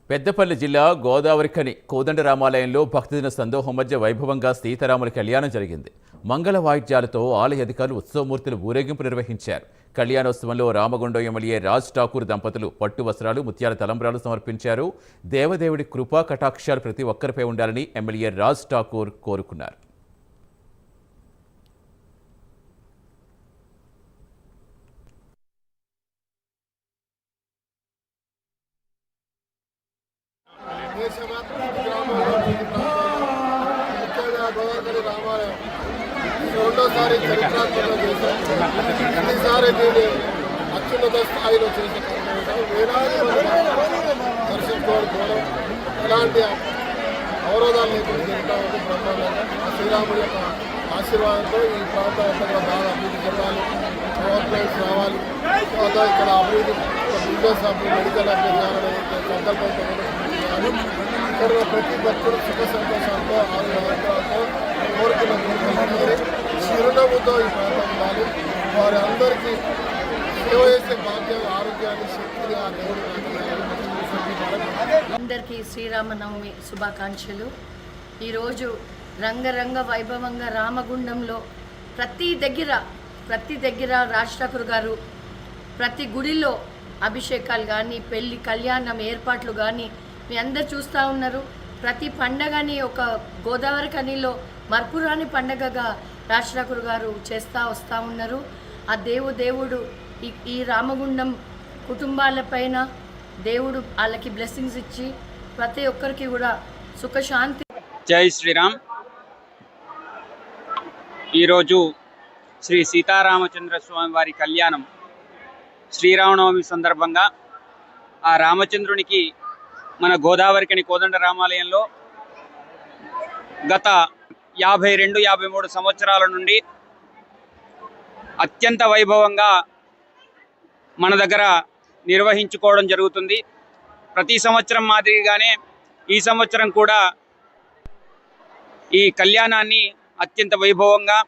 పెద్దపల్లి జిల్లా గోదావరిఖని కోదండరామాలయంలో భక్తజన సందోహం మధ్య వైభవంగా సీతారాముల కళ్యాణం జరిగింది. మంగళ వాయిద్యాలతో ఆలయ అధికారులు ఉత్సవమూర్తులు ఊరేగింపు నిర్వహించారు. కళ్యాణోత్సవంలో రామగుండం ఎమ్మెల్యే రాజ్ ఠాకూర్ దంపతులు పట్టు వస్త్రాలు, ముత్యాల తలంబ్రాలు సమర్పించారు. దేవదేవుడి కృపా కటాక్షాలు ప్రతి ఒక్కరిపై ఉండాలని ఎమ్మెల్యే రాజ్ ఠాకూర్ కోరుకున్నారు. రెండోసారి చరిత్రాత్మకంగా చేశారు. ఈసారి దీన్ని అత్యున్నత స్థాయిలో చేసే కార్యక్రమం వేలాది మంది దర్శించుకోవడం ఎలాంటి అవరోధాలు లేకుండా జరుగుతూ ఉంది. బ్రహ్మాండంగా శ్రీరాముడి యొక్క ఆశీర్వాదంతో ఈ ప్రాంతం అంతా కూడా బాగా అభివృద్ధి జరగాలి, డెవలప్మెంట్స్ రావాలి, ఇక్కడ అభివృద్ధి బిజినెస్ అభివృద్ధి మెడికల్ అభివృద్ధి చేయాలనే సంకల్పంతో ఇక్కడ ప్రతి భక్తుడు సుఖ సంతోషాలతో ఆరోగ్యంతో కోరుకున్న చిరునవ్వుతో ఈ ప్రాంతం ఉండాలి. వారి అందరికీ సేవ చేసే భాగ్యం, ఆరోగ్యాన్ని, శక్తిని ఆ దేవుడు అందరికీ శ్రీరామనవమి శుభాకాంక్షలు. ఈరోజు రంగరంగ వైభవంగా రామగుండంలో ప్రతి దగ్గర రాజ్ ఠాకూర్ గారు ప్రతి గుడిలో అభిషేకాలు కానీ, పెళ్లి కళ్యాణం ఏర్పాట్లు కానీ మీ అందరు చూస్తూ ఉన్నారు. ప్రతి పండగని ఒక గోదావరి ఖనిలో మర్పురాని పండగగా రాజ్ ఠాకూర్ గారు వస్తూ ఉన్నారు. ఆ దేవుడు ఈ రామగుండం కుటుంబాలపైన దేవుడు వాళ్ళకి బ్లెస్సింగ్స్ ఇచ్చి ప్రతి ఒక్కరికి కూడా సుఖశాంతి. జై శ్రీరామ్. ఈరోజు శ్రీ సీతారామచంద్ర స్వామి వారి కళ్యాణం శ్రీరామనవమి సందర్భంగా ఆ రామచంద్రునికి మన గోదావరిఖని కోదండ రామాలయంలో గత 52-53 సంవత్సరాల నుండి అత్యంత వైభవంగా మన దగ్గర నిర్వహించుకోవడం జరుగుతుంది. ప్రతి సంవత్సరం మాదిరిగానే ఈ సంవత్సరం కూడా ఈ కళ్యాణాన్ని అత్యంత వైభవంగా